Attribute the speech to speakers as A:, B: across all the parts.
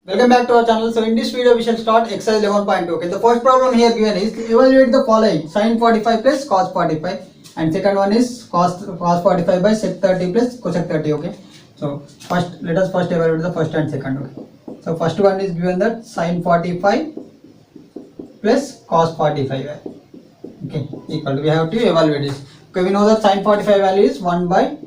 A: Welcome back to our channel. So in this video we shall start exercise 11.2. Okay, the first problem here given is evaluate the following: sin 45 plus cos 45, and second one is cos 45 by sec 30 plus cosec 30. Okay, so let us first evaluate the first and second. Okay, so first one is given that sin 45 plus cos 45. Okay, equal to, we have to evaluate this. Okay, we know that sin 45 value is 1 by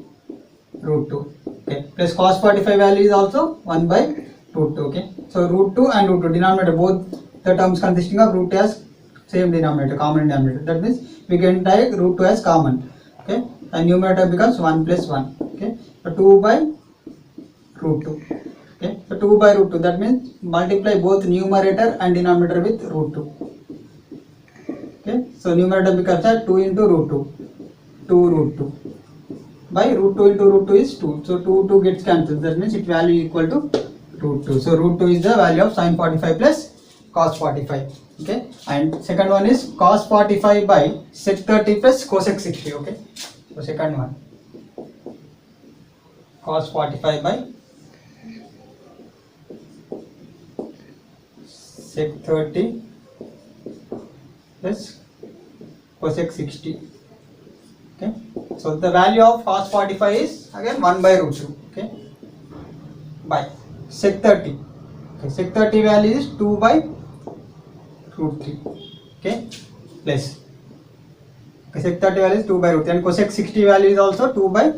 A: root 2. Okay, plus cos 45 value is also 1 by root 2. Okay, so root 2 and root 2 denominator, both the terms consisting of root as same denominator, common denominator. That means we can take root 2 as common. Okay, and numerator becomes 1 plus 1. Okay, so 2 by root 2. Okay, so 2 by root 2, that means multiply both numerator and denominator with root 2. Okay, so numerator becomes 2 into root 2, 2 root 2 by root 2 into root 2 is 2. So 2 gets cancelled, that means its value equal to root 2. So root 2 is the value of sin 45 plus cos 45. Okay, and second one is cos 45 by sec 30 plus cosec 60. Okay, so second one, cos 45 by sec 30 plus cosec 60. Okay, so the value of cos 45 is again 1 by root 2. Okay, by sec 30. Okay, sec 30 value is 2 by root 3. Okay, plus, okay, sec 30 value is 2 by root 3, and cosec 60 value is also 2 by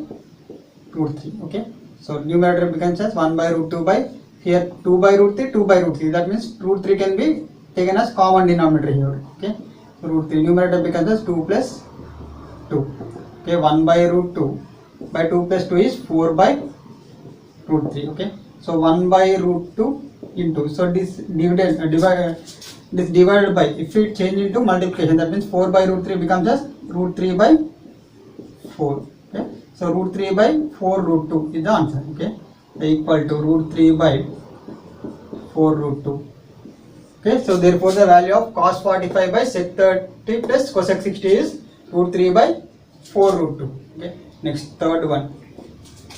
A: root 3. Okay, so numerator becomes as 1 by root 2 by, here 2 by root 3, 2 by root 3. That means root 3 can be taken as common denominator here. Okay, so root 3, numerator becomes as 2 plus 2. Okay, 1 by root 2 by 2 plus 2 is 4 by root 3. Okay, so 1 by root 2 into, so this divided by, if we change into multiplication, that means 4 by root 3 becomes as root 3 by 4. Okay, so root 3 by 4 root 2 is the answer. Okay, equal to root 3 by 4 root 2. Okay, so therefore the value of cos 45 by sec 30 plus cosec 60 is root 3 by 4 root 2. Okay, next third one.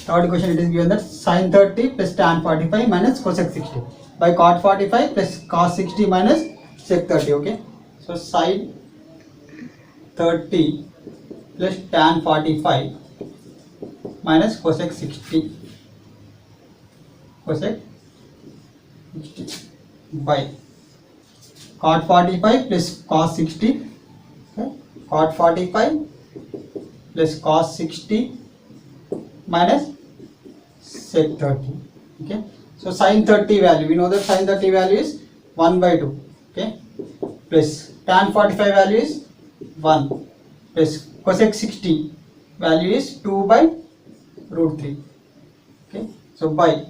A: Third question, it is given that sin 30 plus tan 45 minus cosec 60 by cot 45 plus cos 60 minus sec 30. Okay, so sin 30 plus tan 45 minus cosec 60 by cot 45 plus cos 60. Okay, cot 45 plus cos 60 minus sec 30. Okay, so sin 30 value, we know that sin 30 value is 1 by 2. Okay, plus tan 45 value is 1 plus cosec 60 value is 2 by root 3. Okay, so by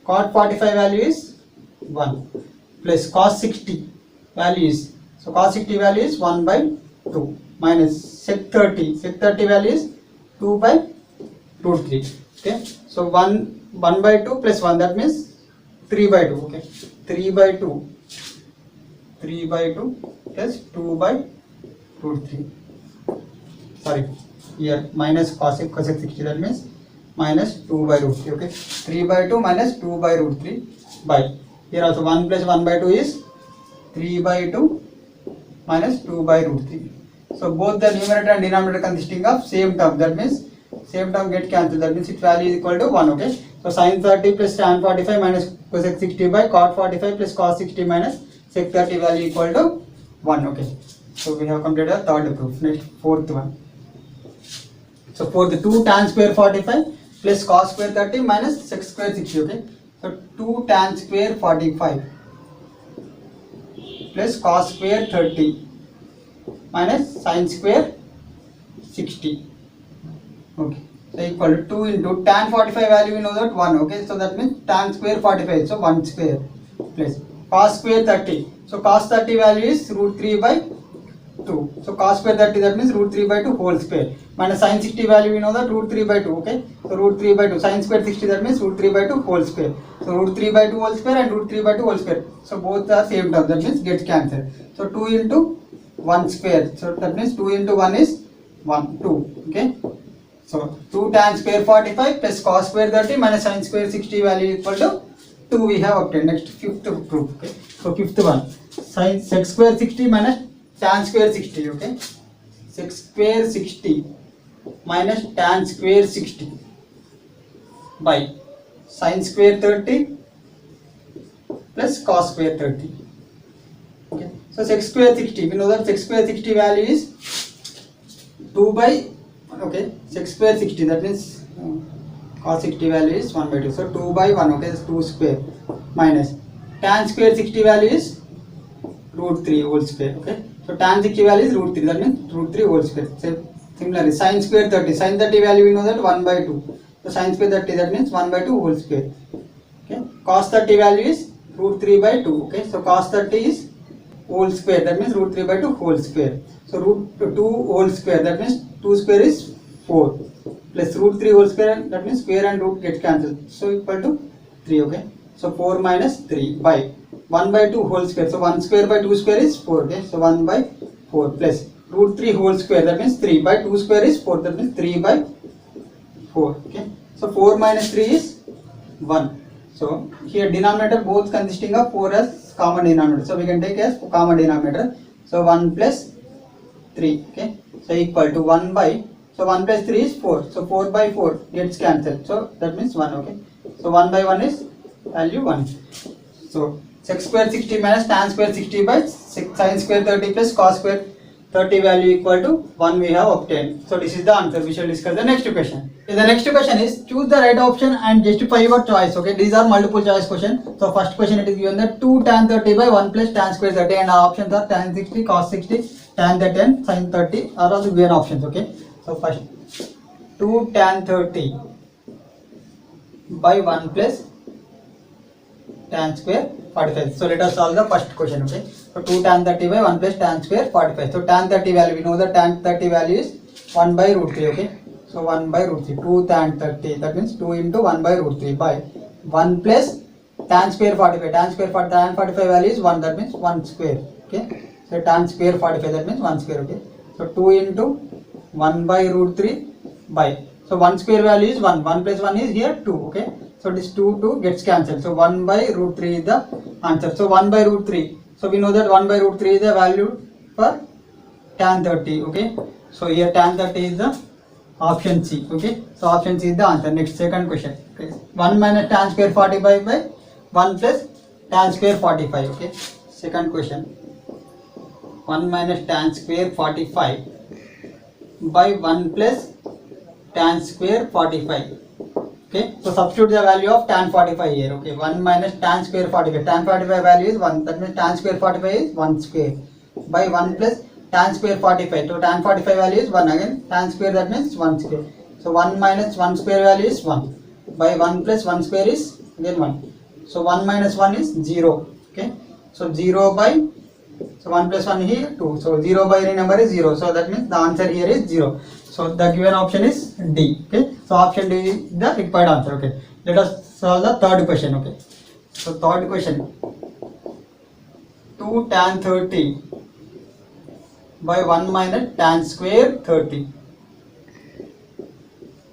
A: cot 45 value is 1 plus cos 60 value is, so cos 60 value is 1 by 2 minus sec 30 value is 2 by root 3. Okay, so 1 by 2 plus 1, that means 3 by 2. Okay, 3 by 2 plus 2 by root 3. Sorry, here minus cosec 60, that means minus 2 by root 3. Okay, 3 by 2 minus 2 by root 3 by, here also 1 plus 1 by 2 is 3 by 2 minus 2 by root 3. So both the numerator and denominator consisting of same term, that means same term get cancelled, that means its value is equal to 1. Okay, so sin 30 plus tan 45 minus cosec 60 by cot 45 plus cos 60 minus sec 30 value equal to 1. Okay, so we have completed the third proof. Next, fourth one. So for the 2 tan square 45 plus cos square 30 minus sec square 60. Okay, so 2 tan square 45 plus cos square 30 minus sin square 60. Okay, so equal to 2 into tan 45 value, we know that 1. Okay, so that means tan square 45, so 1 square plus cos square 30, so cos 30 value is root 3 by 2, so cos square 30, that means root 3 by 2 whole square, minus sin 60 value, we know that root 3 by 2. Okay, so root 3 by 2, sin square 60, that means root 3 by 2 whole square, so root 3 by 2 whole square and root 3 by 2 whole square, so both are same term, that means gets cancelled. So 2 into 1 square, so that means 2 into 1 is 1, 2. Okay, so 2 tan square 45 plus cos square 30 minus sin square 60 value equal to 2 we have obtained. Next fifth proof. Okay, so fifth one, sin sec square 60 minus tan square 60. Okay, sec square 60 minus tan square 60 by sin square 30 plus cos square 30. Okay, so sec square 60, we know that sec square 60 value is 2 by, okay, sec square 60, that means cos 60 value is 1 by 2, so 2 by 1, okay, that's 2 square, minus tan square 60 value is root 3 whole square. Okay, so tan 60 value is root 3, that means root 3 whole square. So similarly sin square 30, sin 30 value we know that 1 by 2, so sin square 30, that means 1 by 2 whole square. Okay, cos 30 value is root 3 by 2. Okay, so cos 30 is whole square, that means root 3 by 2 whole square. So root 2 whole square, that means 2 square is 4, plus root 3 whole square, that means square and root get cancelled, so equal to 3. Okay, so 4 minus 3 by 1 by 2 whole square, so 1 square by 2 square is 4. Okay, so 1 by 4 plus root 3 whole square, that means 3 by 2 square is 4, that means 3 by 4. Okay, so 4 minus 3 is 1. So here denominator both consisting of 4 as common denominator, so we can take as common denominator. So 1 plus 3, okay, so equal to 1 by, so 1 plus 3 is 4, so 4 by 4 gets cancelled, so that means 1. Okay, so 1 by 1 is value 1. So sec square 60 minus tan square 60 by sin square 30 plus cos square 30 value equal to 1 we have obtained. So this is the answer. We shall discuss the next question. The next question is choose the right option and justify your choice. Okay, these are multiple choice question. So first question it is given that 2 tan 30 by 1 plus tan square 30, and our options are tan 60, cos 60, tan 30 and sin 30 are all the given options. Okay, so first 2 tan 30 by 1 plus tan square 45. So let us solve the first question. Okay, so 2 tan 30 by 1 plus tan square 45. So tan 30 value, we know that tan 30 value is 1 by root 3. Okay, so 1 by root 3, 2 tan 30, that means 2 into 1 by root 3 by 1 plus tan square 45. Tan 45 value is 1, that means 1 square. Okay, so tan square 45, that means 1 square. Okay, so 2 into 1 by root 3 by, so 1 square value is 1, 1 plus 1 is here 2. Okay, so this 2 gets cancelled, so 1 by root 3 is the answer. So 1 by root 3, so we know that 1 by root 3 is the value for tan 30. Okay, so here tan 30 is the option C. Okay, so option C is the answer. Next second question. Okay, 1 minus tan square 45 by 1 plus tan square 45. Okay, second question, 1 minus tan square 45 by 1 plus tan square 45. Okay, so substitute the value of tan 45 here. Okay, 1 minus tan square 45, tan 45 value is 1, that means tan square 45 is 1 square by 1 plus tan square 45, so tan 45 value is 1, again tan square, that means 1 square, so 1 minus 1 square value is 1 by 1 plus 1 square is again 1, so 1 minus 1 is 0. Okay, so 0 by, so 1 plus 1 here 2, so 0 by any number is 0, so that means the answer here is 0. So the given option is D. Okay, so option D is the required answer. Okay, let us solve the third question. Okay, so third question, 2 tan 30 by 1 minus tan square 30.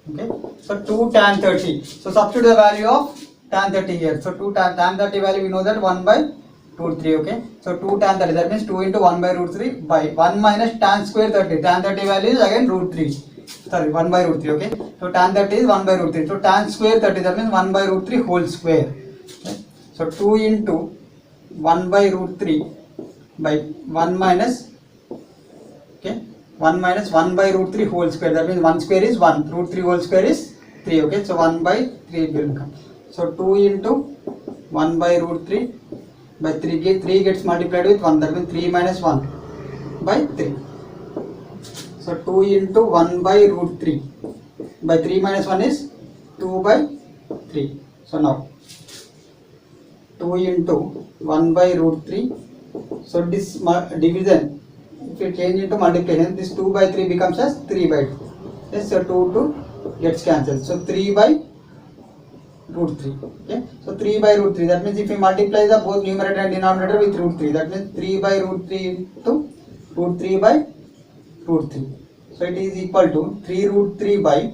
A: Okay, so 2 tan 30, so substitute the value of tan 30 here. So 2 tan 30 value we know that 1 by root 3. Okay, so 2 tan 30, that means 2 into 1 by root 3 by 1 minus tan square 30, tan 30 value is again root 3, sorry 1 by root 3. Okay, so tan 30 is 1 by root 3, so tan square 30, that means 1 by root 3 whole square. Okay, so 2 into 1 by root 3 by 1 minus, okay, 1 minus 1 by root 3 whole square, that means 1 square is 1, root 3 whole square is 3. Okay, so 1 by 3 will become, so 2 into 1 by root 3 by 3 gets multiplied with 1, that means 3 minus 1 by 3. So 2 into 1 by root 3 by 3 minus 1 is 2 by 3. So now 2 into 1 by root 3, so this division, if you change into multiplication, this 2 by 3 becomes as 3 by 2. Yes, so 2 gets cancelled, so 3 by root 3. Okay, so 3 by root 3, that means if we multiply the both numerator and denominator with root 3, that means 3 by root 3 into root 3 by root 3, so it is equal to 3 root 3 by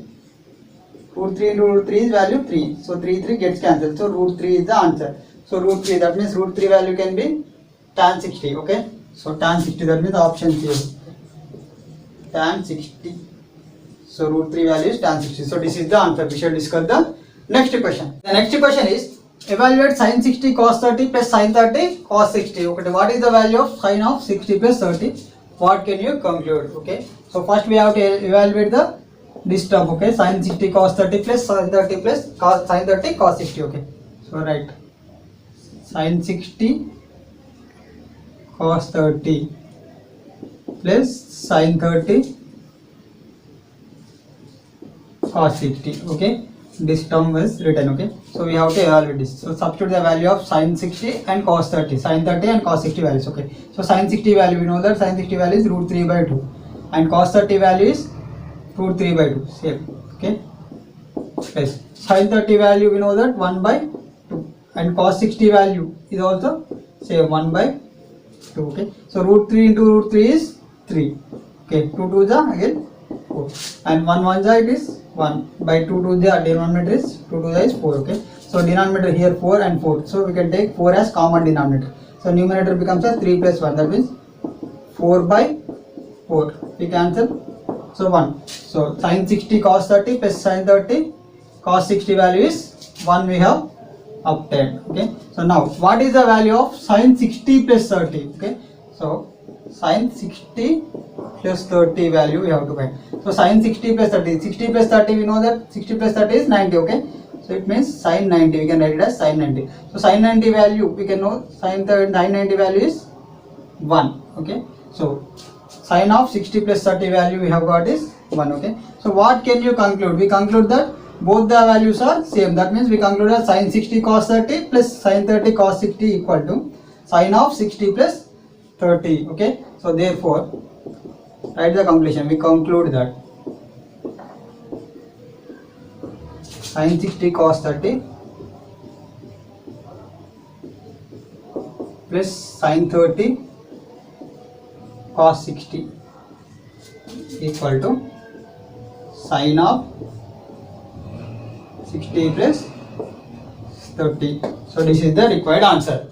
A: Root 3 into root 3 is value 3. So 3 gets cancelled. So root 3 is the answer. So root 3, that means root 3 value can be tan 60. Okay. So tan 60, that means option C. Tan 60. So root 3 value is tan 60. So this is the answer. We shall discuss the next question. The next question is evaluate sin 60 cos 30 plus sin 30 cos 60. Okay. What is the value of sin of 60 plus 30? What can you conclude? Okay. So first we have to evaluate this term. Okay. Sin 60 cos 30 plus sin 30 plus sin 30 cos 60. Okay. So right. Sin 60 cos 30 plus sin 30 cos 60. Okay, this term is written. Okay, so we have to evaluate this. So substitute the value of sin 60 and cos 30, sin 30 and cos 60 values. Okay, so sin 60 value, we know that sin 60 value is root 3 by 2 and cos 30 value is root 3 by 2. Same. Okay, plus sin 30 value, we know that 1 by 2 and cos 60 value is also same, 1 by 2. Okay, so root 3 into root 3 is 3. Okay, 2 to the again 4 and 1 side is 1 by 2 to the denominator is 2 to the is 4. Okay, so denominator here 4 and 4, so we can take 4 as common denominator. So numerator becomes a 3 plus 1, that means 4 by 4. We cancel, so 1. So sin 60 cos 30 plus sin 30 cos 60 value is 1 we have obtained. Okay, so now what is the value of sin 60 plus 30? Okay, so sin 60 plus 30 value we have to find. So sin 60 plus 30, 60 plus 30, we know that 60 plus 30 is 90. Okay, so it means sin 90, we can write it as sin 90. So sin 90 value, we can know sin 90 value is 1. Okay, so sin of 60 plus 30 value we have got is 1. Okay, so what can you conclude? We conclude that both the values are same. That means we conclude that sin 60 cos 30 plus sin 30 cos 60 equal to sin of 60 plus 30. Okay, so therefore write the conclusion. We conclude that sin 60 cos 30 plus sin 30 cos 60 equal to sin of 60 plus 30. So this is the required answer.